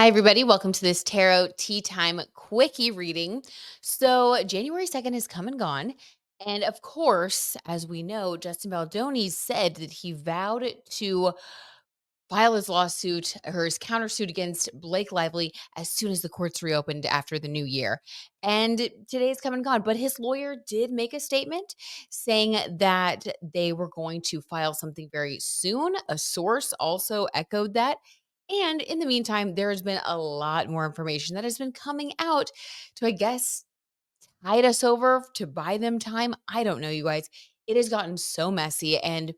Hi, everybody. Welcome to this Tarot Tea Time Quickie reading. So, January 2nd has come and gone. And of course, as we know, Justin Baldoni said that he vowed to file his lawsuit or his countersuit against Blake Lively as soon as the courts reopened after the new year. And today's come and gone. But his lawyer did make a statement saying that they were going to file something very soon. A source also echoed that. And in the meantime, there has been a lot more information that has been coming out to, I guess, tide us over to buy them time. I don't know, you guys. It has gotten so messy. And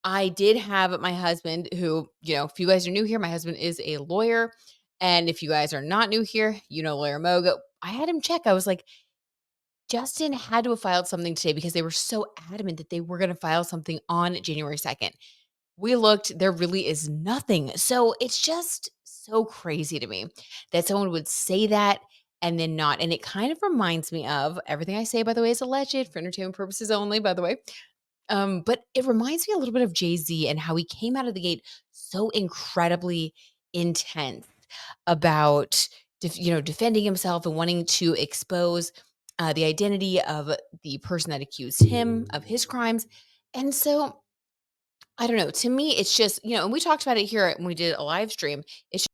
I did have my husband who, if you guys are new here, my husband is a lawyer. And if you guys are not new here, Lawyer Mogo. I had him check. I was like, Justin had to have filed something today because they were so adamant that they were going to file something on January 2nd. We looked, there really is nothing. So it's just so crazy to me that someone would say that and then not. And it kind of reminds me of everything I say, by the way, is alleged for entertainment purposes only, by the way. But it reminds me a little bit of Jay-Z and how he came out of the gate so incredibly intense about defending himself and wanting to expose the identity of the person that accused him of his crimes. And so I don't know. To me, it's just, and we talked about it here when we did a live stream. It just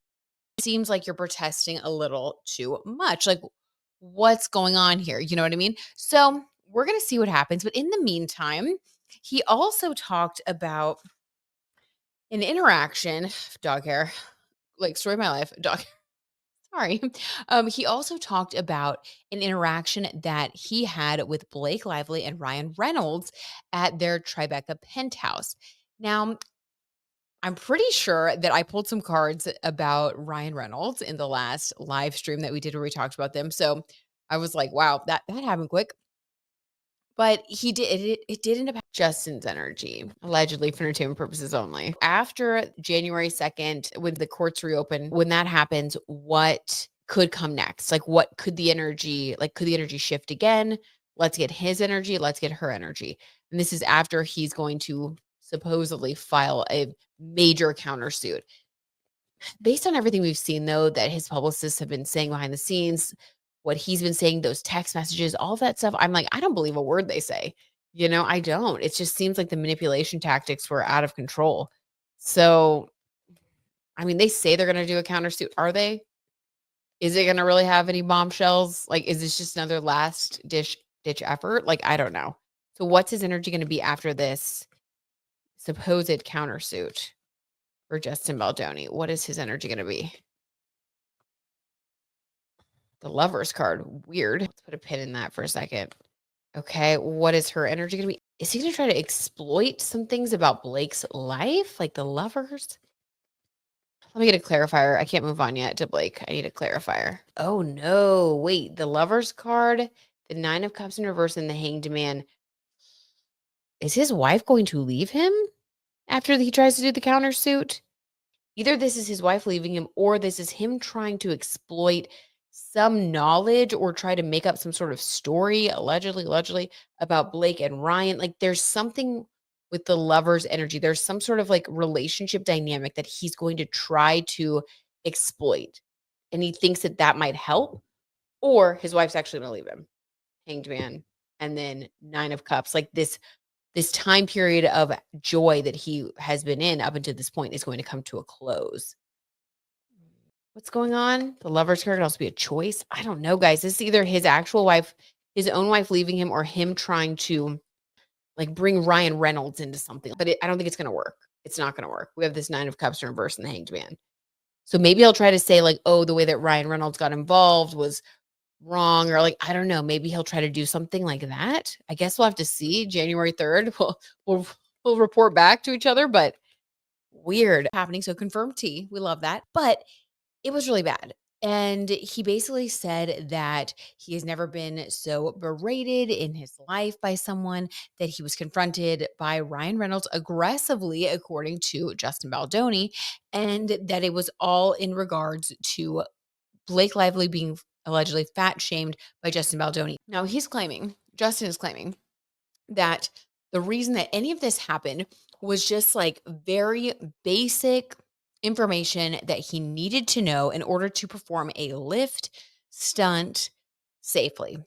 seems like you're protesting a little too much. Like, what's going on here? You know what I mean? So we're going to see what happens. But in the meantime, he also talked about an interaction, dog hair, like story of my life, dog. Sorry. He also talked about an interaction that he had with Blake Lively and Ryan Reynolds at their Tribeca penthouse. Now, I'm pretty sure that I pulled some cards about Ryan Reynolds in the last live stream that we did where we talked about them. So I was like, wow, that happened quick. But he did it did end up Justin's energy, allegedly for entertainment purposes only. After January 2nd, when the courts reopen, when that happens, what could come next? Like could the energy shift again? Let's get his energy, let's get her energy. And this is after he's going to supposedly file a major countersuit. Based on everything we've seen, though, that his publicists have been saying behind the scenes, what he's been saying, those text messages, all that stuff, I'm like, I don't believe a word they say. I don't. It just seems like the manipulation tactics were out of control. So, I mean, they say they're going to do a countersuit. Are they? Is it going to really have any bombshells? Like, is this just another last ditch effort? Like, I don't know. So, what's his energy going to be after this supposed countersuit for Justin Baldoni? What is his energy going to be? The Lover's card, weird. Let's put a pin in that for a second. Okay, what is her energy gonna be? Is he gonna try to exploit some things about Blake's life, like the lovers? Let me get a clarifier. I can't move on yet to Blake. I need a clarifier. Oh no, wait, the Lover's card, the Nine of Cups in reverse, and the Hanged Man. Is his wife going to leave him after he tries to do the countersuit? Either this is his wife leaving him or this is him trying to exploit some knowledge or try to make up some sort of story, allegedly, about Blake and Ryan. Like there's something with the lover's energy. There's some sort of like relationship dynamic that he's going to try to exploit. And he thinks that that might help, or his wife's actually going to leave him. Hanged man. And then Nine of Cups. Like this time period of joy that he has been in up until this point is going to come to a close. What's going on? The Lover's card could also be a choice. I don't know, guys. This is either his actual wife, his own wife leaving him, or him trying to like bring Ryan Reynolds into something. But I don't think it's going to work. It's not going to work. We have this Nine of Cups in reverse and the Hanged Man. So maybe he'll try to say like, oh, the way that Ryan Reynolds got involved was wrong, or like, I don't know. Maybe he'll try to do something like that. I guess we'll have to see. January 3rd, we'll report back to each other. But weird happening. So confirmed T. We love that. But it was really bad. And he basically said that he has never been so berated in his life by someone, that he was confronted by Ryan Reynolds aggressively, according to Justin Baldoni, and that it was all in regards to Blake Lively being allegedly fat shamed by Justin Baldoni. Now Justin is claiming that the reason that any of this happened was just like very basic information that he needed to know in order to perform a lift stunt safely.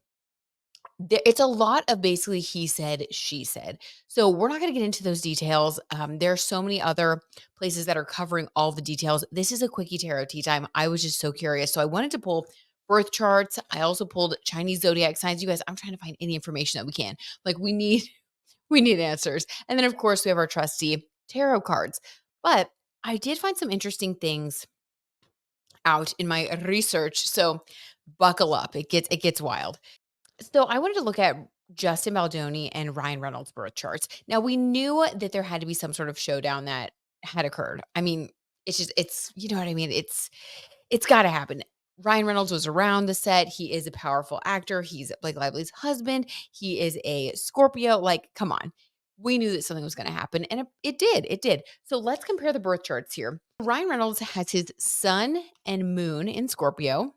It's a lot of basically he said, she said. So we're not going to get into those details. There are so many other places that are covering all the details. This is a quickie tarot tea time. I was just so curious. So I wanted to pull birth charts. I also pulled Chinese zodiac signs. You guys, I'm trying to find any information that we can. Like we need we need answers. And then of course we have our trusty tarot cards. But I did find some interesting things out in my research. So buckle up. It gets wild. So I wanted to look at Justin Baldoni and Ryan Reynolds' birth charts. Now we knew that there had to be some sort of showdown that had occurred. I mean, it's you know what I mean? It's got to happen. Ryan Reynolds was around the set. He is a powerful actor. He's Blake Lively's husband. He is a Scorpio. Like, come on. We knew that something was going to happen, and it did. It did. So let's compare the birth charts here. Ryan Reynolds has his sun and moon in Scorpio,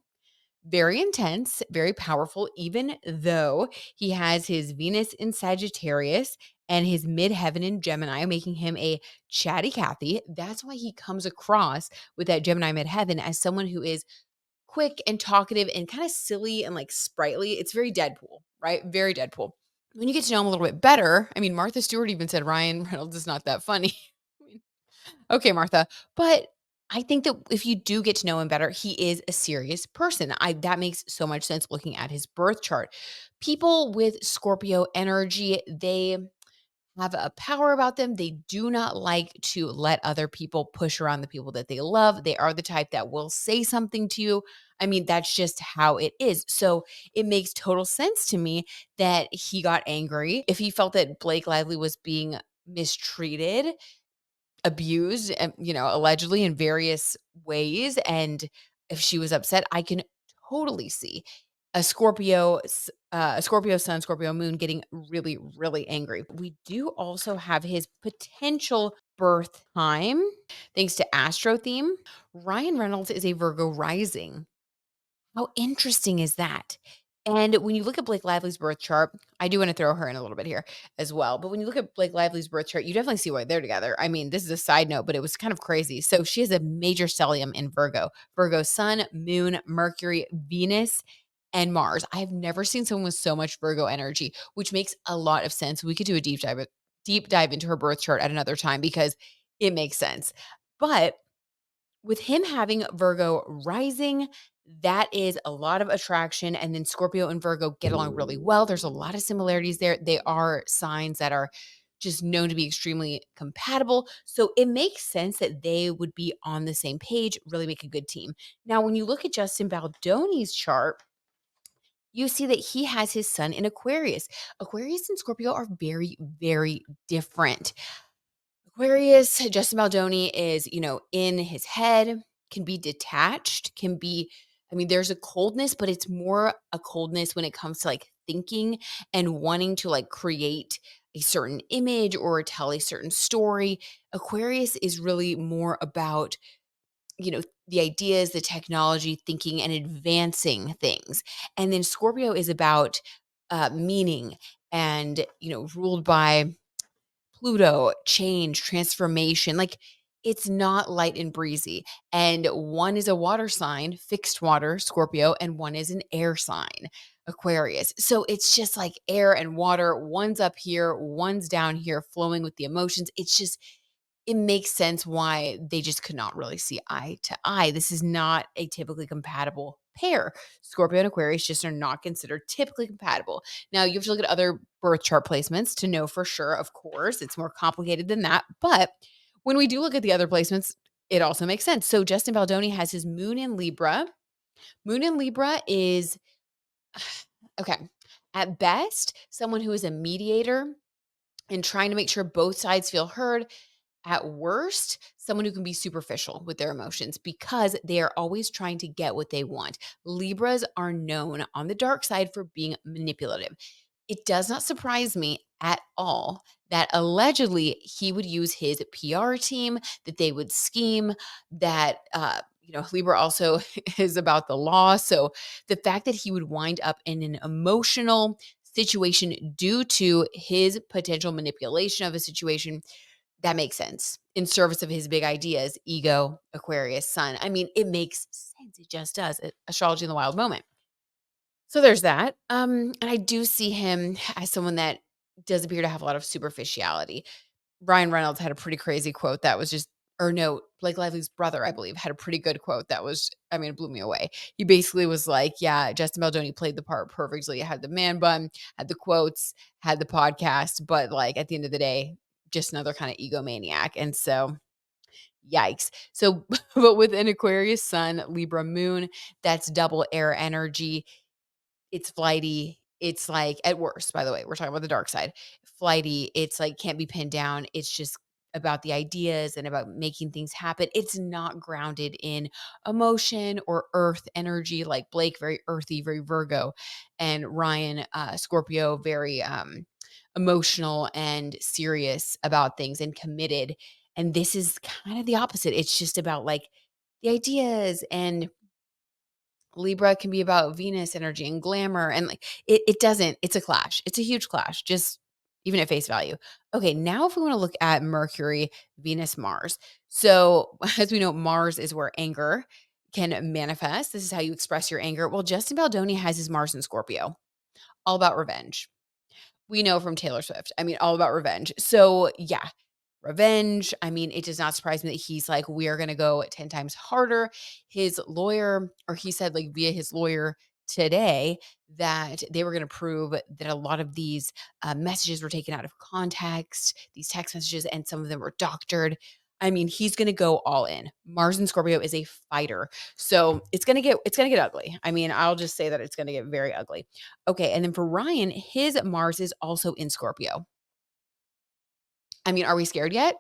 very intense, very powerful, even though he has his Venus in Sagittarius and his midheaven in Gemini, making him a chatty Cathy. That's why he comes across with that Gemini midheaven as someone who is quick and talkative and kind of silly and like sprightly. It's very Deadpool, right? Very Deadpool. When you get to know him a little bit better, I mean, Martha Stewart even said Ryan Reynolds is not that funny. I mean, okay, Martha. But I think that if you do get to know him better, he is a serious person. That makes so much sense looking at his birth chart. People with Scorpio energy, they have a power about them. They do not like to let other people push around the people that they love. They are the type that will say something to you. I mean, that's just how it is. So it makes total sense to me that he got angry. If he felt that Blake Lively was being mistreated, abused, allegedly in various ways, and if she was upset, I can totally see a Scorpio sun, Scorpio moon getting really, really angry. We do also have his potential birth time, thanks to Astro theme. Ryan Reynolds is a Virgo rising. How interesting is that? And when you look at Blake Lively's birth chart, I do want to throw her in a little bit here as well. But when you look at Blake Lively's birth chart, you definitely see why they're together. I mean, this is a side note, but it was kind of crazy. So she has a major stellium in Virgo, Virgo sun, moon, Mercury, Venus, and Mars. I have never seen someone with so much Virgo energy, which makes a lot of sense. We could do a deep dive into her birth chart at another time because it makes sense. But with him having Virgo rising, that is a lot of attraction. And then Scorpio and Virgo get along really well. There's a lot of similarities there. They are signs that are just known to be extremely compatible. So it makes sense that they would be on the same page, really make a good team. Now, when you look at Justin Baldoni's chart, you see that he has his sun in Aquarius. Aquarius and Scorpio are very, very different. Aquarius, Justin Baldoni is, in his head, can be detached, can be, I mean, there's a coldness, but it's more a coldness when it comes to like thinking and wanting to like create a certain image or tell a certain story. Aquarius is really more about, the ideas, the technology, thinking and advancing things. And then Scorpio is about meaning and, ruled by Pluto, change, transformation, like it's not light and breezy. And one is a water sign, fixed water, Scorpio, and one is an air sign, Aquarius. So it's just like air and water. One's up here, one's down here, flowing with the emotions. It makes sense why they just could not really see eye to eye. This is not a typically compatible pair. Scorpio and Aquarius just are not considered typically compatible. Now, you have to look at other birth chart placements to know for sure. Of course, it's more complicated than that. But when we do look at the other placements, it also makes sense. So, Justin Baldoni has his moon in Libra. Moon in Libra is, okay, at best, someone who is a mediator and trying to make sure both sides feel heard. At worst, someone who can be superficial with their emotions because they are always trying to get what they want. Libras are known on the dark side for being manipulative. It does not surprise me at all that allegedly he would use his PR team, that they would scheme, that, Libra also is about the law. So the fact that he would wind up in an emotional situation due to his potential manipulation of a situation, That makes sense. In service of his big ideas, ego, Aquarius, sun. I mean, it makes sense. It just does. Astrology in the wild moment. So there's that. And I do see him as someone that does appear to have a lot of superficiality. Ryan Reynolds had a pretty crazy quote that was just or no, Blake Lively's brother, I believe, had a pretty good quote that was I mean, it blew me away. He basically was like, "Yeah, Justin Baldoni played the part perfectly. Had the man bun, had the quotes, had the podcast, but, like, at the end of the day, just another kinda egomaniac." And so, yikes. So, but with an Aquarius sun, Libra moon, that's double air energy. It's flighty. It's like at worst, by the way, we're talking about the dark side. Flighty, it's like can't be pinned down. It's just about the ideas and about making things happen. It's not grounded in emotion or earth energy like Blake, very earthy, very Virgo, and Ryan, Scorpio, very emotional and serious about things and committed. And this is kind of the opposite. It's just about like the ideas and Libra can be about Venus energy and glamour and like it doesn't it's a clash. It's a huge clash just even at face value. Okay, now if we want to look at Mercury, Venus, Mars. So, as we know Mars is where anger can manifest. This is how you express your anger. Well, Justin Baldoni has his Mars in Scorpio. All about revenge. We know from Taylor Swift. I mean, all about revenge. So, yeah, revenge. I mean, it does not surprise me that he's like, we are going to go 10 times harder. His lawyer, or he said, like, via his lawyer today, that they were going to prove that a lot of these messages were taken out of context, these text messages, and some of them were doctored. I mean, he's going to go all in. Mars and Scorpio is a fighter. So it's going to get ugly. I mean, I'll just say that it's going to get very ugly. Okay, and then for Ryan, his Mars is also in Scorpio. I mean, are we scared yet?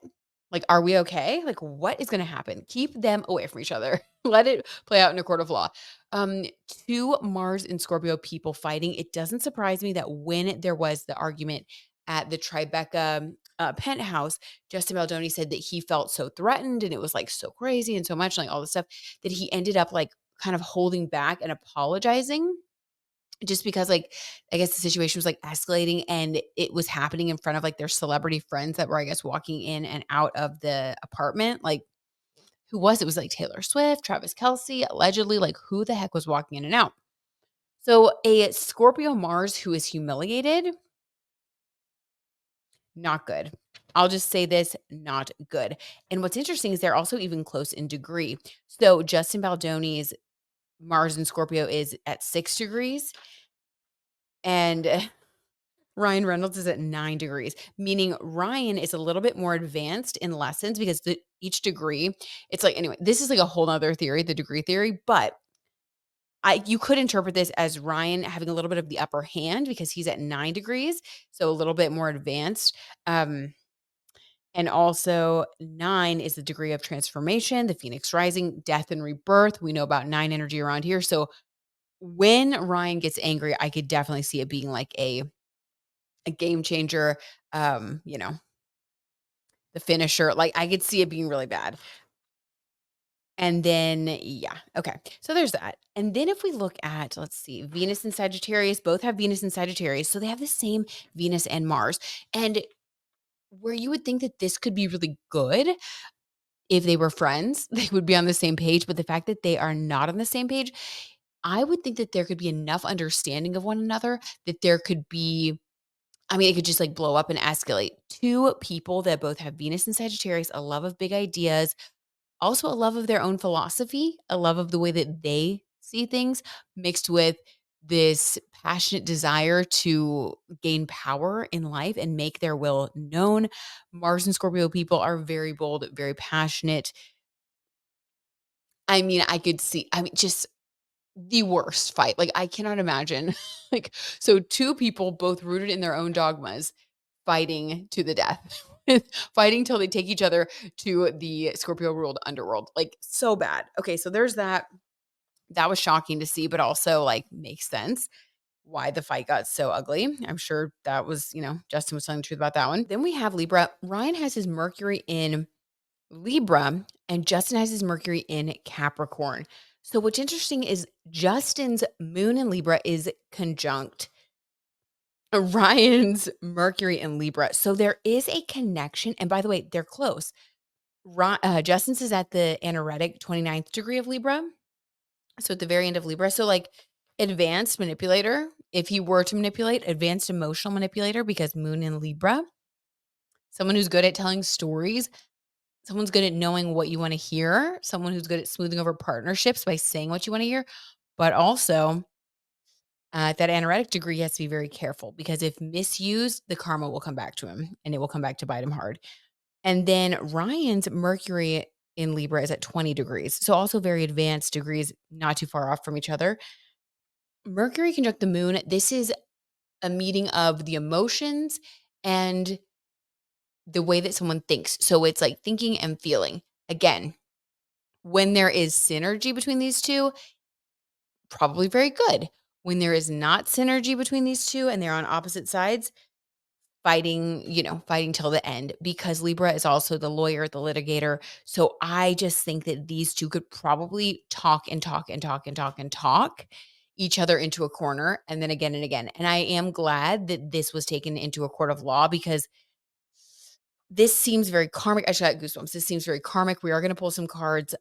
Like, are we okay? Like, what is gonna happen? Keep them away from each other. Let it play out in a court of law. Um, 2 Mars and Scorpio people fighting. It doesn't surprise me that when there was the argument at the Tribeca penthouse, Justin Baldoni said that he felt so threatened and it was like so crazy and so much like all this stuff that he ended up like kind of holding back and apologizing just because, like, I guess the situation was, like, escalating and it was happening in front of, like, their celebrity friends that were, I guess, walking in and out of the apartment, like, who was it? Was, like, Taylor Swift, Travis Kelce, allegedly, like, who the heck was walking in and out? So, a Scorpio Mars who is humiliated, not good. I'll just say this, not good. And what's interesting is they're also even close in degree. So, Justin Baldoni's Mars in Scorpio is at 6 degrees, and Ryan Reynolds is at 9 degrees, meaning Ryan is a little bit more advanced in lessons because each degree, it's like, anyway, this is like a whole nother theory, the degree theory, but you could interpret this as Ryan having a little bit of the upper hand because he's at 9 degrees, so a little bit more advanced. Um, and also 9 is the degree of transformation, the Phoenix rising, death and rebirth. We know about 9 energy around here. So when Ryan gets angry, I could definitely see it being like a game changer, you know, the finisher, like, I could see it being really bad. And then yeah, okay. So there's that. And then if we look at, let's see, Venus and Sagittarius, both have Venus and Sagittarius, so they have the same Venus and Mars. And where you would think that this could be really good if they were friends, they would be on the same page, but the fact that they are not on the same page, I would think that there could be enough understanding of one another that there could be I mean, it could just, like, blow up and escalate. 2 people that both have Venus and Sagittarius, a love of big ideas, also a love of their own philosophy, a love of the way that they see things, mixed with this passionate desire to gain power in life and make their will known. Mars and Scorpio people are very bold, very passionate. I mean, I mean, just the worst fight. Like, I cannot imagine. Like, so 2 people both rooted in their own dogmas fighting to the death, fighting till they take each other to the Scorpio ruled underworld. Like, so bad. Okay, so there's that. That was shocking to see, but also, like, makes sense why the fight got so ugly. I'm sure that was, Justin was telling the truth about that one. Then we have Libra. Ryan has his Mercury in Libra, and Justin has his Mercury in Capricorn. So what's interesting is Justin's moon in Libra is conjunct Ryan's Mercury in Libra. So there is a connection. And by the way, they're close. Justin's is at the anaretic 29th degree of Libra. So at the very end of Libra. So like advanced manipulator, if he were to manipulate, advanced emotional manipulator, because moon in Libra, someone who's good at telling stories, someone's good at knowing what you want to hear, someone who's good at smoothing over partnerships by saying what you want to hear. But also, that anaretic degree, he has to be very careful because if misused, the karma will come back to him and it will come back to bite him hard. And then Ryan's Mercury in Libra is at 20 degrees. So also very advanced degrees, not too far off from each other. Mercury conjunct the moon. This is a meeting of the emotions and the way that someone thinks. So it's like thinking and feeling. Again, when there is synergy between these two, probably very good. When there is not synergy between these two and they're on opposite sides, fighting till the end because Libra is also the lawyer, the litigator. So I just think that these two could probably talk and talk and talk and talk and talk each other into a corner and then again and again. And I am glad that this was taken into a court of law because this seems very karmic. I just got goosebumps. This seems very karmic. We are going to pull some cards.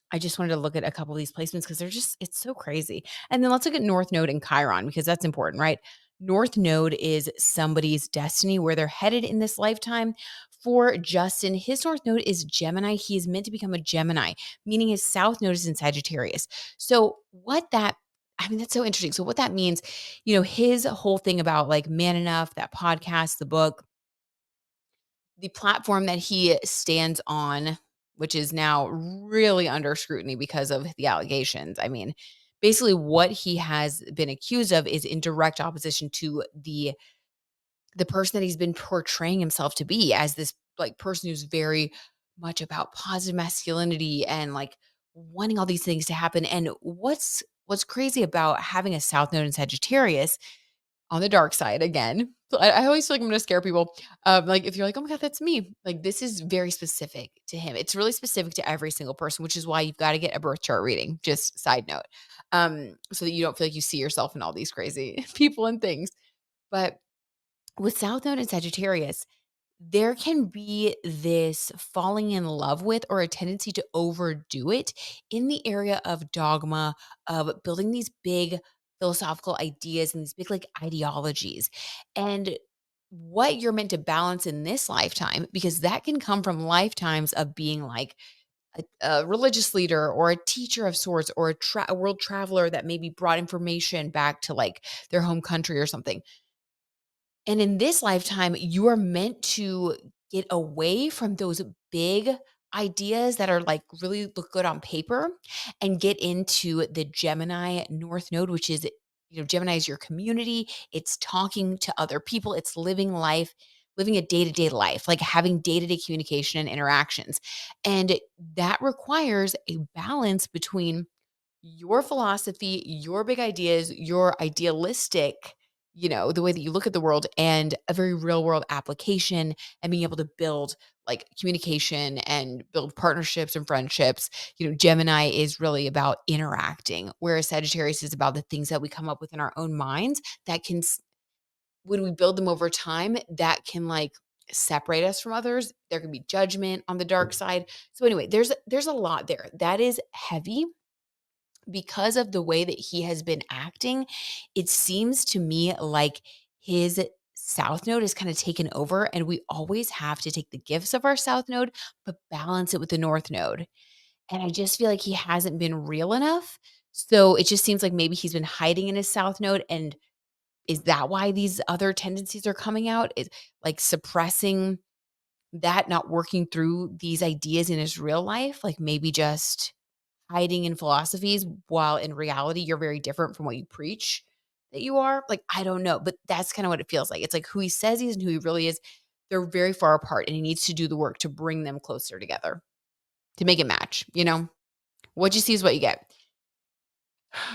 I just wanted to look at a couple of these placements because it's so crazy. And then let's look at North Node and Chiron because that's important, right? North Node is somebody's destiny, where they're headed in this lifetime. For Justin, his North Node is Gemini. He is meant to become a Gemini, meaning his South Node is in Sagittarius. So that's so interesting. So what that means, his whole thing about like Man Enough, that podcast, the book, the platform that he stands on, which is now really under scrutiny because of the allegations. I mean, basically what he has been accused of is in direct opposition to the person that he's been portraying himself to be as this like person who's very much about positive masculinity and like wanting all these things to happen. And what's crazy about having a South Node in Sagittarius on the dark side again. So I always feel like I'm gonna scare people. Like if you're like, oh my God, that's me. Like this is very specific to him. It's really specific to every single person, which is why you've got to get a birth chart reading. Just side note. So that you don't feel like you see yourself in all these crazy people and things. But with South Node and Sagittarius, there can be this falling in love with or a tendency to overdo it in the area of dogma, of building these big philosophical ideas and these big like ideologies. And what you're meant to balance in this lifetime, because that can come from lifetimes of being like a religious leader or a teacher of sorts or a world traveler that maybe brought information back to like their home country or something. And in this lifetime, you are meant to get away from those big ideas that are like really look good on paper and get into the Gemini North Node, which is, Gemini is your community. It's talking to other people, it's living life, living a day to day life, like having day to day communication and interactions. And that requires a balance between your philosophy, your big ideas, your idealistic, the way that you look at the world and a very real world application and being able to build like communication and build partnerships and friendships. Gemini is really about interacting, whereas Sagittarius is about the things that we come up with in our own minds that when we build them over time, that can like separate us from others. There can be judgment on the dark side. So anyway, there's a lot there. That is heavy because of the way that he has been acting. It seems to me like his South Node is kind of taken over, and we always have to take the gifts of our South Node, but balance it with the North Node. And I just feel like he hasn't been real enough. So it just seems like maybe he's been hiding in his South Node. And is that why these other tendencies are coming out? Is like suppressing that, not working through these ideas in his real life, like maybe just hiding in philosophies while in reality you're very different from what you preach that you are. Like, I don't know, but that's kind of what it feels like. It's like who he says he is and who he really is, they're very far apart and he needs to do the work to bring them closer together to make it match. What you see is what you get.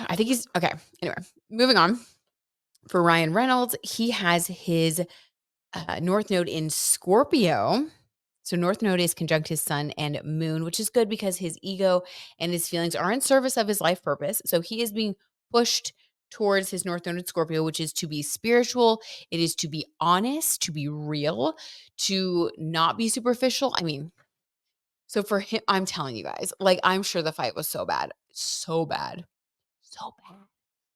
I think he's okay. Anyway, moving on. For Ryan Reynolds, he has his North Node in Scorpio. So North Node is conjunct his sun and moon, which is good because his ego and his feelings are in service of his life purpose. So he is being pushed towards his North Node in Scorpio, which is to be spiritual, it is to be honest, to be real, to not be superficial. I mean, so for him, I'm telling you guys, like, I'm sure the fight was so bad, so bad, so bad.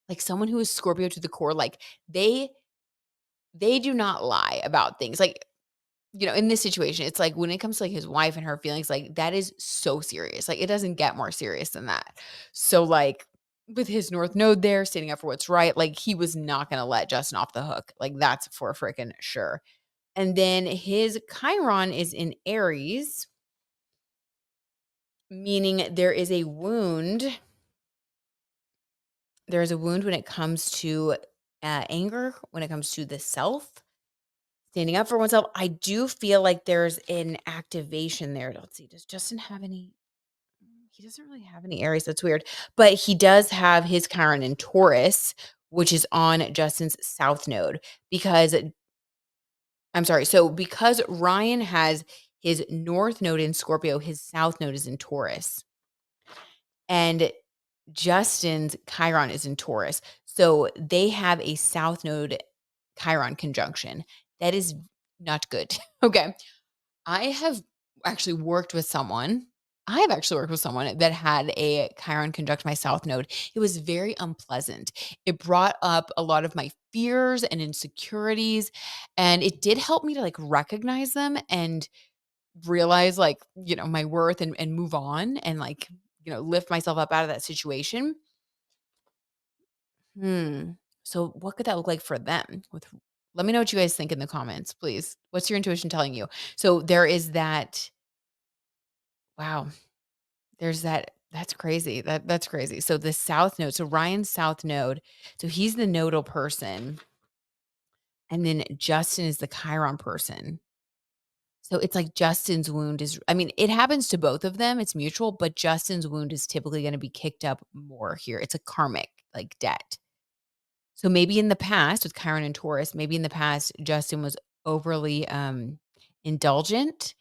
Like someone who is Scorpio to the core, like they they do not lie about things. Like, in this situation, it's like when it comes to like his wife and her feelings, like that is so serious. Like it doesn't get more serious than that. So like with his North Node there, standing up for what's right, like he was not gonna let Justin off the hook. Like that's for freaking sure. And then his Chiron is in Aries, meaning there is a wound when it comes to anger, when it comes to the self, standing up for oneself. I do feel like there's an activation there. Let's see. Does Justin have any? He doesn't really have any Aries. That's weird. But he does have his Chiron in Taurus, which is on Justin's South Node. Because I'm sorry. So because Ryan has his North Node in Scorpio, his South Node is in Taurus. And Justin's Chiron is in Taurus. So they have a South Node Chiron conjunction. That is not good. Okay. I have actually worked with someone. I have actually worked with someone that had a Chiron conjunct my South Node. It was very unpleasant. It brought up a lot of my fears and insecurities. And it did help me to like recognize them and realize like, my worth and move on and like, lift myself up out of that situation. Hmm. So what could that look like for them? Let me know what you guys think in the comments, please. What's your intuition telling you? So there is that. Wow. There's that's crazy. That's crazy. So the South Node. So Ryan's South Node. So he's the nodal person, and then Justin is the Chiron person. So it's like Justin's wound is. I mean, it happens to both of them. It's mutual, but Justin's wound is typically going to be kicked up more here. It's a karmic like debt. So maybe in the past with Chiron and Taurus, maybe in the past Justin was overly indulgent.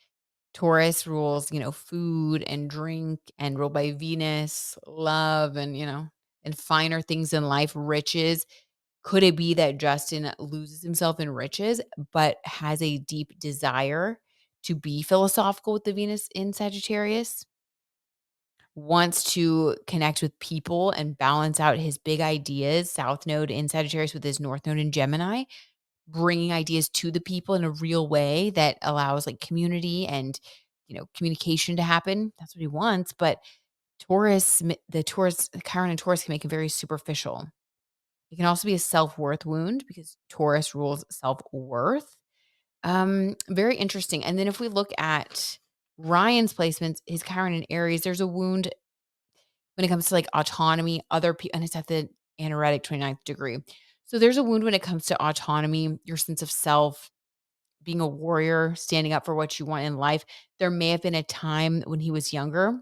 Taurus rules, food and drink and ruled by Venus, love and, and finer things in life, riches. Could it be that Justin loses himself in riches, but has a deep desire to be philosophical with the Venus in Sagittarius? Wants to connect with people and balance out his big ideas, South Node in Sagittarius with his North Node in Gemini, bringing ideas to the people in a real way that allows like community and, communication to happen. That's what he wants. But the Chiron and Taurus can make it very superficial. It can also be a self-worth wound because Taurus rules self-worth. Very interesting. And then if we look at Ryan's placements, his Chiron in Aries, there's a wound when it comes to like autonomy, other people, and it's at the anaretic 29th degree. So there's a wound when it comes to autonomy, your sense of self, being a warrior, standing up for what you want in life. There may have been a time when he was younger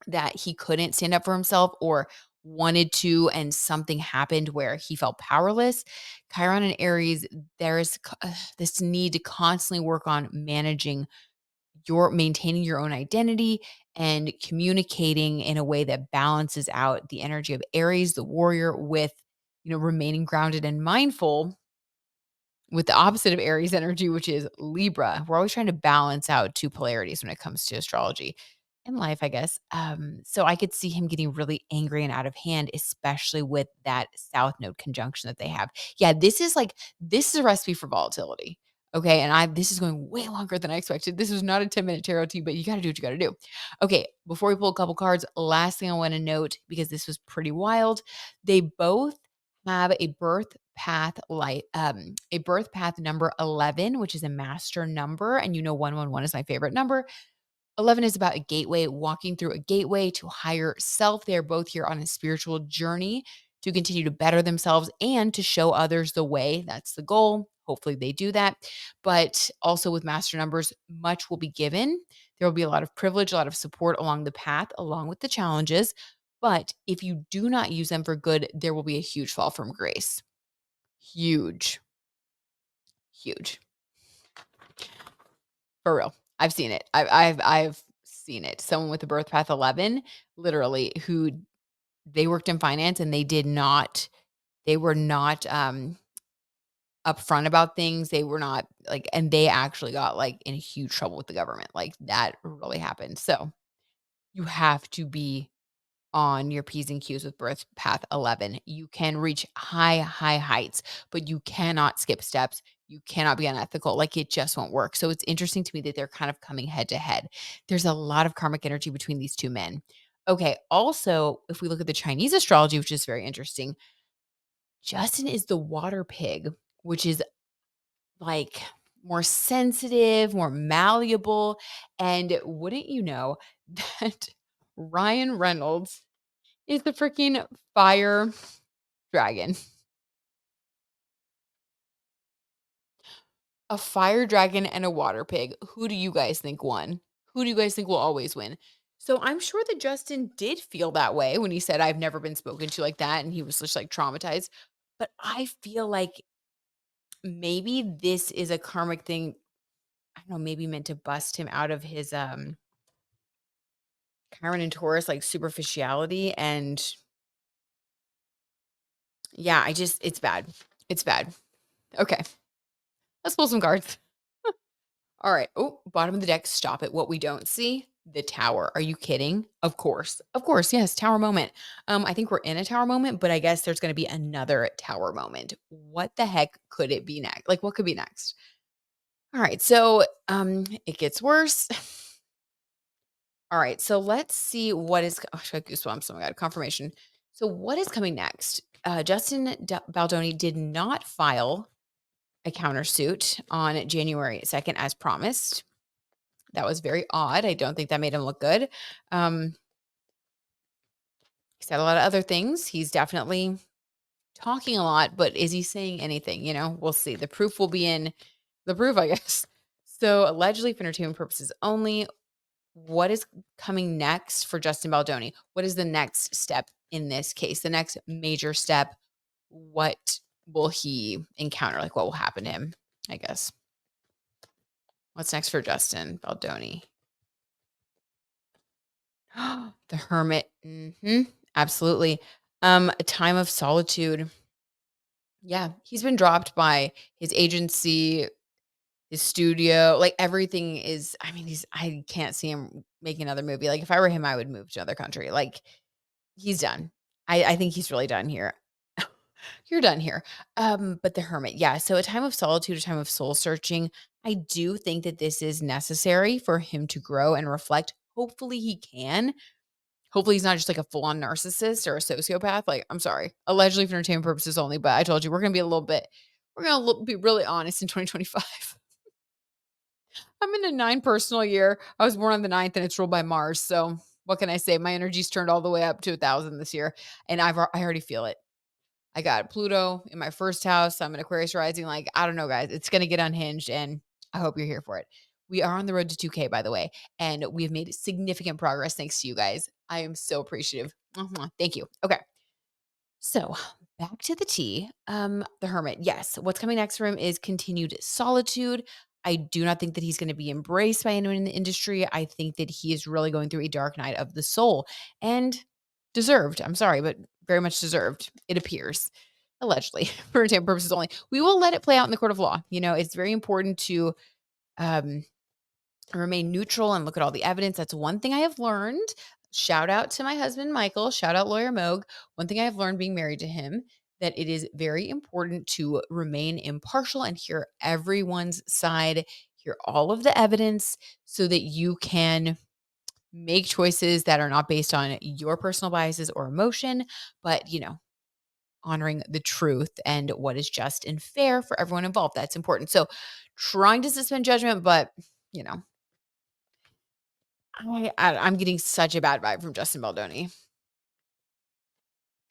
that he couldn't stand up for himself or wanted to, and something happened where he felt powerless. Chiron and Aries, there is this need to constantly work on managing maintaining your own identity and communicating in a way that balances out the energy of Aries, the warrior, with, remaining grounded and mindful with the opposite of Aries energy, which is Libra. We're always trying to balance out two polarities when it comes to astrology and life, I guess. So I could see him getting really angry and out of hand, especially with that South Node conjunction that they have. Yeah, this is a recipe for volatility. Okay. And this is going way longer than I expected. This was not a 10-minute tarot tea, but you got to do what you got to do. Okay. Before we pull a couple cards, last thing I want to note, because this was pretty wild, they both have a birth path a birth path number 11, which is a master number. And 111 is my favorite number. 11 is about a gateway, walking through a gateway to higher self. They're both here on a spiritual journey to continue to better themselves and to show others the way. That's the goal. Hopefully they do that. But also with master numbers, much will be given. There will be a lot of privilege, a lot of support along the path, along with the challenges. But if you do not use them for good, there will be a huge fall from grace. Huge, huge. For real. I've seen it. I've seen it. Someone with a birth path 11, literally, who they worked in finance and they did not They were not, upfront about things. They were not like and they actually got, like, in huge trouble with the government. Like, that really happened. So, you have to be on your P's and Q's with birth path 11. You can reach high, high heights, but you cannot skip steps. You cannot be unethical. Like, it just won't work. So, it's interesting to me that they're kind of coming head to head. There's a lot of karmic energy between these 2 men. Okay, also, if we look at the Chinese astrology, which is very interesting, Justin is the water pig, which is like more sensitive, more malleable. And wouldn't you know that Ryan Reynolds is the freaking fire dragon? A fire dragon and a water pig. Who do you guys think won? Who do you guys think will always win? So I'm sure that Justin did feel that way when he said, I've never been spoken to like that. And he was just like traumatized. But I feel like maybe this is a karmic thing. I don't know, maybe meant to bust him out of his Chiron and Taurus, like, superficiality, and yeah, I just it's bad. It's bad. Okay, let's pull some cards. Alright. Oh, bottom of the deck, stop it. What we don't see, the tower. Are you kidding? Of course. Of course, yes, tower moment. I think we're in a tower moment, but I guess there's gonna be another tower moment. What the heck could it be next? Like, what could be next? Alright, so, it gets worse. All right, so let's see what is. Oh, I got goosebumps. Oh my god, confirmation. So what is coming next? Baldoni did not file a countersuit on January 2nd as promised. That was very odd. I don't think that made him look good. Um, he said a lot of other things. He's definitely talking a lot, but is he saying anything? We'll see. The proof will be in the proof, I guess. So allegedly for entertainment purposes only. What is coming next for Justin Baldoni? What is the next step in this case? The next major step? What will he encounter? Like, what will happen to him? I guess. What's next for Justin Baldoni? The Hermit. Absolutely. A time of solitude. Yeah, he's been dropped by his agency, his studio. Like, everything is. I mean, I can't see him making another movie. Like, if I were him, I would move to another country. Like, he's done. I think he's really done here. You're done here. But the Hermit, yeah, so a time of solitude, a time of soul searching. I do think that this is necessary for him to grow and reflect. Hopefully he can. Hopefully he's not just like a full-on narcissist or a sociopath. Like, I'm sorry. Allegedly for entertainment purposes only, but I told you we're gonna be really honest in 2025. I'm in a 9 personal year. I was born on the 9th and it's ruled by Mars. So what can I say? My energy's turned all the way up to 1,000 this year. And I already feel it. I got Pluto in my first house. I'm an Aquarius rising. Like, I don't know, guys. It's going to get unhinged, and I hope you're here for it. We are on the road to 2K, by the way, and we've made significant progress thanks to you guys. I am so appreciative. Thank you. Okay. So back to the tea. The Hermit. Yes. What's coming next for him is continued solitude. I do not think that he's going to be embraced by anyone in the industry. I think that he is really going through a dark night of the soul and deserved. I'm sorry, but very much deserved. It appears, allegedly, for entertainment purposes only. We will let it play out in the court of law. It's very important to um, remain neutral and look at all the evidence. That's one thing I have learned. Shout out to my husband, Michael. Shout out Lawyer Moog. One thing I have learned being married to him that it is very important to remain impartial and hear everyone's side, hear all of the evidence so that you can make choices that are not based on your personal biases or emotion, but, honoring the truth and what is just and fair for everyone involved. That's important. So, trying to suspend judgment, but, you know, I'm getting such a bad vibe from Justin Baldoni,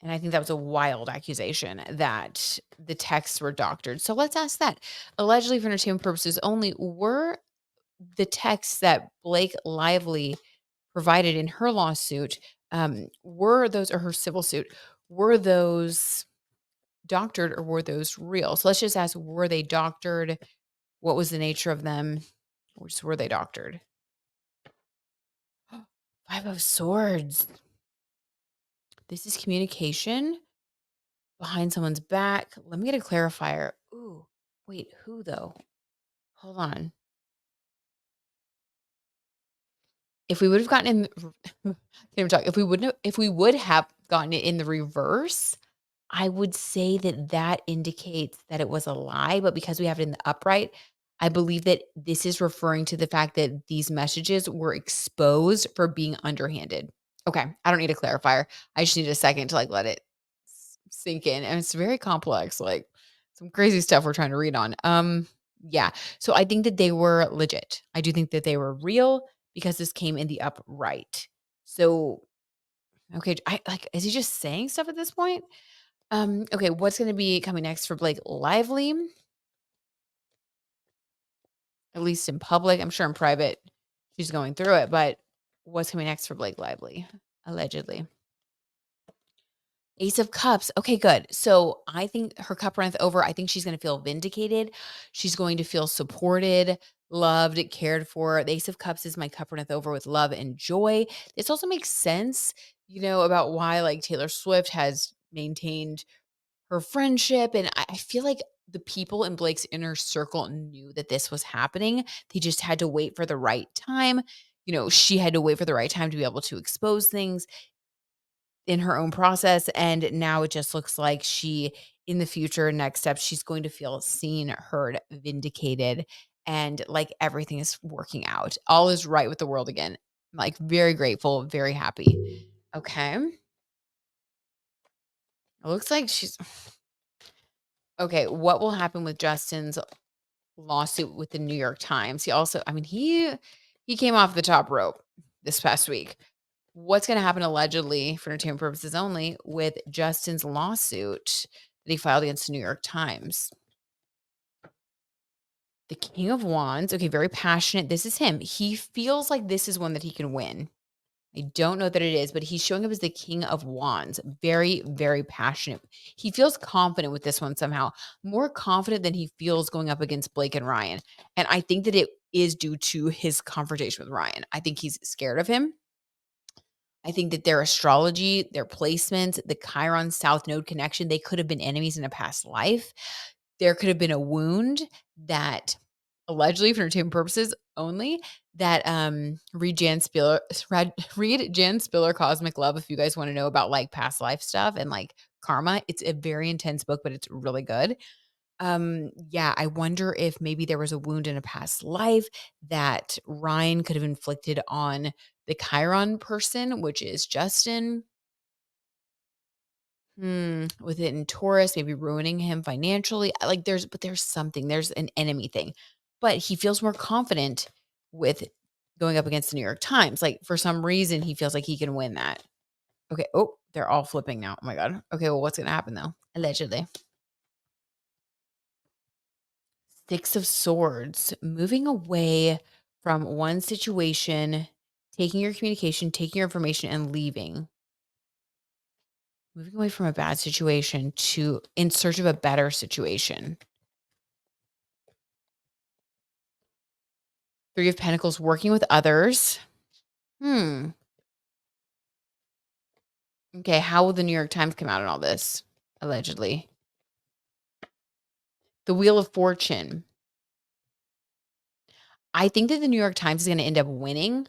and I think that was a wild accusation that the texts were doctored. So let's ask that. Allegedly for entertainment purposes only, were the texts that Blake Lively provided in her lawsuit, were those or her civil suit, were those doctored or were those real? So let's just ask, were they doctored? What was the nature of them? Or just were they doctored? Five of Swords. This is communication. behind someone's back. Let me get a clarifier. Ooh, wait, who though? Hold on. If we would have gotten in can't even talk. If we would have gotten it in the reverse, I would say that that indicates that it was a lie, but because we have it in the upright, I believe that this is referring to the fact that these messages were exposed for being underhanded. Okay, I don't need a clarifier. I just need a second to, like, let it sink in, and it's very complex, like, some crazy stuff we're trying to read on. Yeah, so I think that they were legit. I do think that they were real because this came in the upright. So, okay, I like, is he just saying stuff at this point? Okay, what's gonna be coming next for Blake Lively? At least in public. I'm sure in private she's going through it, but what's coming next for Blake Lively? Allegedly. Ace of Cups. Okay, good. So I think her cup runneth over. I think she's going to feel vindicated. She's going to feel supported, loved, cared for. The Ace of Cups is my cup runneth over with love and joy. This also makes sense, about why like Taylor Swift has maintained her friendship. And I feel like the people in Blake's inner circle knew that this was happening. They just had to wait for the right time. She had to wait for the right time to be able to expose things in her own process. And now it just looks like in the future, next step, she's going to feel seen, heard, vindicated, and like everything is working out. All is right with the world again. Like very grateful, very happy. Okay. It looks like she's okay. What will happen with Justin's lawsuit with the New York Times? He also, I mean, he came off the top rope this past week. What's going to happen allegedly for entertainment purposes only with Justin's lawsuit that he filed against the New York Times? The King of Wands. Okay, very passionate. This is him. He feels like this is one that he can win. I don't know that it is, but he's showing up as the King of Wands. Very, very passionate. He feels confident with this one somehow, more confident than he feels going up against Blake and Ryan. And I think that it is due to his confrontation with Ryan. I think he's scared of him. I think that their astrology, their placements, the Chiron South Node connection, they could have been enemies in a past life. There could have been a wound that allegedly, for entertainment purposes only, that read Jan Spiller Cosmic Love if you guys want to know about like past life stuff and like karma. It's a very intense book, but it's really good. Yeah, I wonder if maybe there was a wound in a past life that Ryan could have inflicted on the Chiron person, which is Justin. With it in Taurus, maybe ruining him financially. Like there's something, there's an enemy thing. But he feels more confident with going up against the New York Times. Like for some reason, he feels like he can win that. Okay. Oh, they're all flipping now. Oh my God. Okay. Well, what's going to happen though? Allegedly. Six of Swords, moving away from one situation, taking your communication, taking your information, and leaving. Moving away from a bad situation to in search of a better situation. Three of Pentacles, working with others. Hmm. Okay. How will the New York Times come out in all this? Allegedly. The Wheel of Fortune. I think that the New York Times is going to end up winning.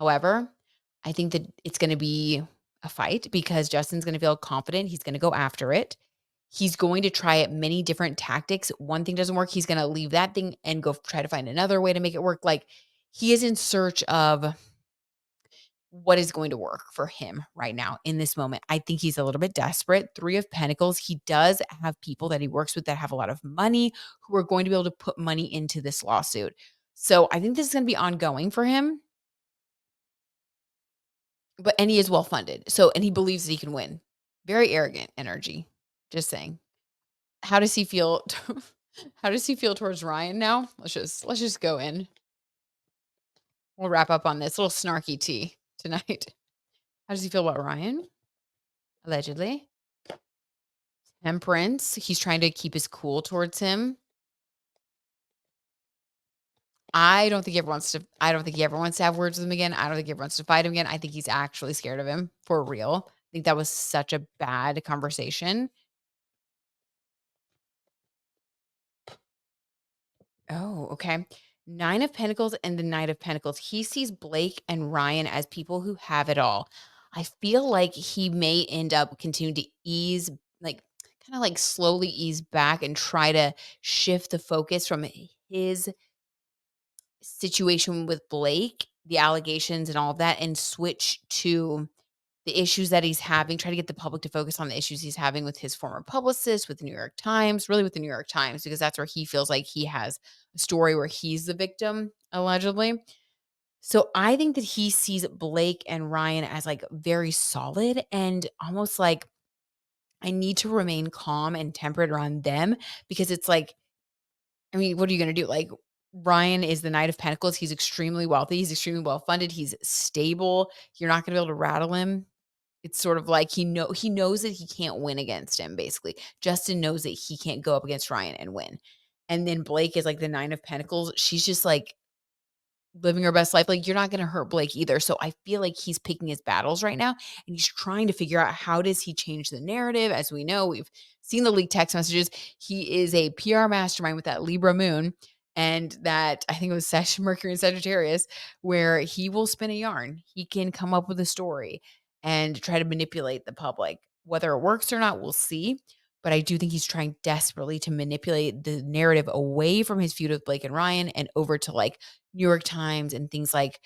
However, I think that it's going to be a fight because Justin's going to feel confident. He's going to go after it. He's going to try many different tactics. One thing doesn't work, he's going to leave that thing and go try to find another way to make it work. Like he is in search of what is going to work for him right now in this moment. I think he's a little bit desperate. Three of Pentacles. He does have people that he works with that have a lot of money who are going to be able to put money into this lawsuit. So I think this is going to be ongoing for him, and he is well funded. So, and he believes that he can win. Very arrogant energy. Just saying. How does he feel? How does he feel towards Ryan now? Let's just go in. We'll wrap up on this little snarky tea tonight. How does he feel about Ryan? Allegedly. Temperance. He's trying to keep his cool towards him. I don't think he ever wants to have words with him again. I don't think he ever wants to fight him again. I think he's actually scared of him for real. I think that was such a bad conversation. Oh, okay. Nine of Pentacles and the Knight of Pentacles. He sees Blake and Ryan as people who have it all. I feel like he may end up continuing to ease, like, kind of like slowly ease back and try to shift the focus from his situation with Blake, the allegations and all of that, and switch to the issues that he's having, try to get the public to focus on the issues he's having with his former publicist, with the New York Times, really with the New York Times, because that's where he feels like he has a story where he's the victim, allegedly. So I think that he sees Blake and Ryan as like very solid and almost like I need to remain calm and temperate around them because it's like, I mean, what are you going to do? Like, Ryan is the Knight of Pentacles. He's extremely wealthy. He's extremely well funded. He's stable. You're not going to be able to rattle him. It's sort of like he knows that he can't win against him, basically. Justin knows that he can't go up against Ryan and win. And then Blake is like the Nine of Pentacles. She's just like living her best life. Like, you're not gonna hurt Blake either. So I feel like he's picking his battles right now, and he's trying to figure out how does he change the narrative. As we know, we've seen the leaked text messages. He is a PR mastermind with that Libra moon, and that I think it was Mercury and Sagittarius, where he will spin a yarn. He can come up with a story and try to manipulate the public. Whether it works or not, we'll see. But I do think he's trying desperately to manipulate the narrative away from his feud with Blake and Ryan and over to like New York Times and things like,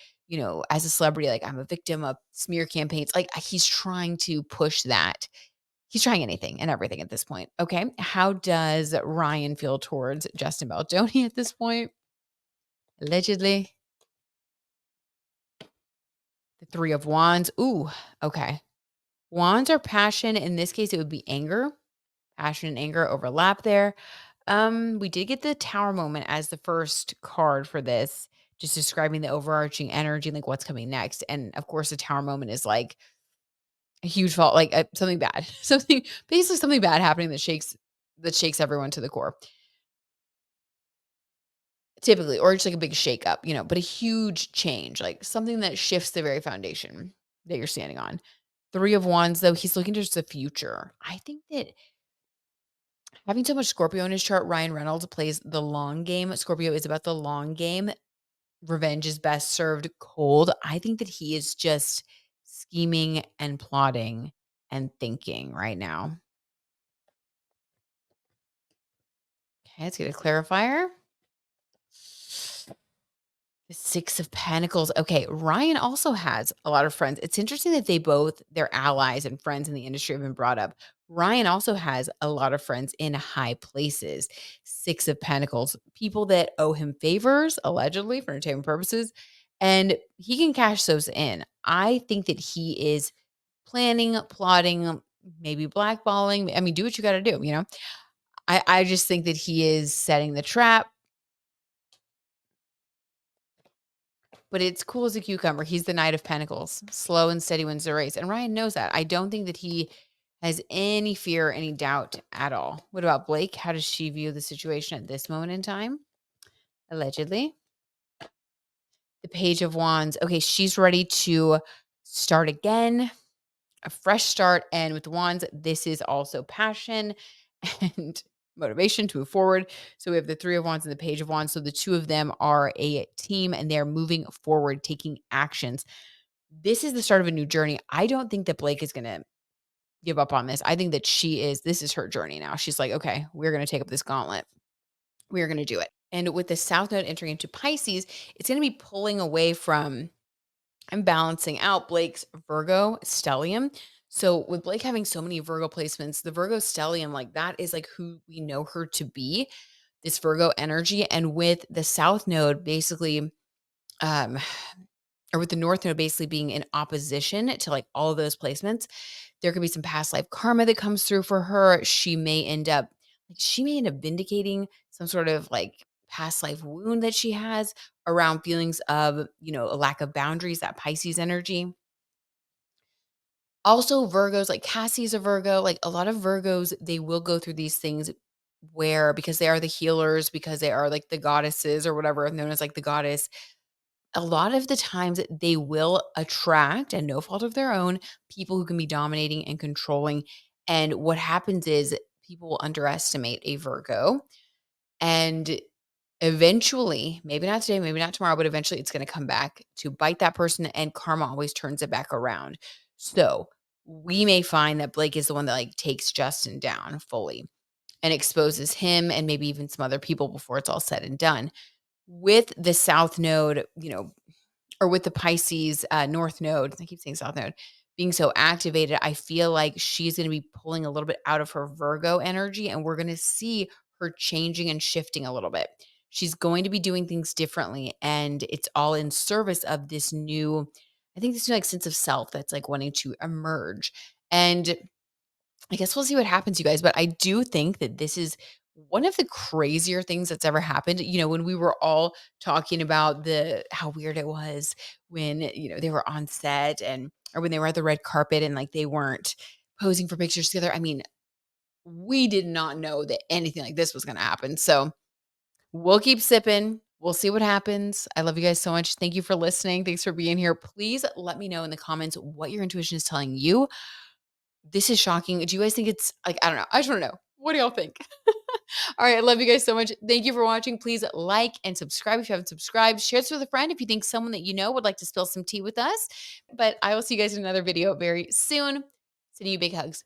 as a celebrity, like I'm a victim of smear campaigns. Like he's trying to push that. He's trying anything and everything at this point. Okay. How does Ryan feel towards Justin Baldoni at this point? Allegedly, the Three of Wands. Ooh, okay. Wands are passion. In this case, it would be anger. Passion and anger overlap there. We did get the Tower moment as the first card for this, just describing the overarching energy, like what's coming next. And of course, the Tower moment is like a huge fault, like something bad, something basically something bad happening that shakes everyone to the core, typically, or just like a big shakeup, but a huge change, like something that shifts the very foundation that you're standing on. Three of Wands, though, he's looking towards the future. I think that having so much Scorpio in his chart, Ryan Reynolds plays the long game. Scorpio is about the long game. Revenge is best served cold. I think that he is just scheming and plotting and thinking right now. Okay, let's get a clarifier. The Six of Pentacles. Okay, Ryan also has a lot of friends. It's interesting that their allies and friends in the industry have been brought up. Ryan also has a lot of friends in high places. Six of Pentacles, people that owe him favors, allegedly for entertainment purposes, and he can cash those in. I think that he is planning, plotting, maybe blackballing. I mean, do what you got to do. I just think that he is setting the trap. But it's cool as a cucumber. He's the Knight of Pentacles. Slow and steady wins the race. And Ryan knows that. I don't think that he has any fear, any doubt at all. What about Blake? How does she view the situation at this moment in time? Allegedly. The Page of Wands. Okay, she's ready to start again, a fresh start. And with the Wands, this is also passion and motivation to move forward. So we have the Three of Wands and the Page of Wands. So the two of them are a team and they're moving forward, taking actions. This is the start of a new journey. I don't think that Blake is gonna give up on this. I think that this is her journey now. She's like, "Okay, we're gonna take up this gauntlet. We are gonna do it." And with the South Node entering into Pisces, it's gonna be pulling away from and balancing out Blake's Virgo stellium. So with Blake having so many Virgo placements, the Virgo stellium, like that is like who we know her to be, this Virgo energy. And with the South Node basically um or with the North Node basically being in opposition to like all of those placements, there could be some past life karma that comes through for her. She may end up vindicating some sort of like past life wound that she has around feelings of, a lack of boundaries, that Pisces energy. Also, Virgos, like Cassie's a Virgo, like a lot of Virgos, they will go through these things where because they are the healers, because they are like the goddesses or whatever, known as like the goddess, a lot of the times they will attract, and no fault of their own, people who can be dominating and controlling. And what happens is people will underestimate a Virgo. And Eventually, maybe not today, maybe not tomorrow, but eventually it's going to come back to bite that person, and karma always turns it back around. So we may find that Blake is the one that like takes Justin down fully and exposes him and maybe even some other people before it's all said and done. With the South Node, or with the Pisces North Node, I keep saying South Node, being so activated, I feel like she's going to be pulling a little bit out of her Virgo energy, and we're going to see her changing and shifting a little bit. She's going to be doing things differently, and it's all in service of this new, I think this new like sense of self that's like wanting to emerge. And I guess we'll see what happens, you guys. But I do think that this is one of the crazier things that's ever happened. When we were all talking about the how weird it was when, they were on set and or when they were at the red carpet and like they weren't posing for pictures together. I mean, we did not know that anything like this was gonna happen. So we'll keep sipping. We'll see what happens. I love you guys so much. Thank you for listening. Thanks for being here. Please let me know in the comments what your intuition is telling you. This is shocking. Do you guys think it's like, I don't know. I just want to know. What do y'all think? All right. I love you guys so much. Thank you for watching. Please like and subscribe if you haven't subscribed. Share this with a friend if you think someone that you know would like to spill some tea with us. But I will see you guys in another video very soon. Sending you big hugs.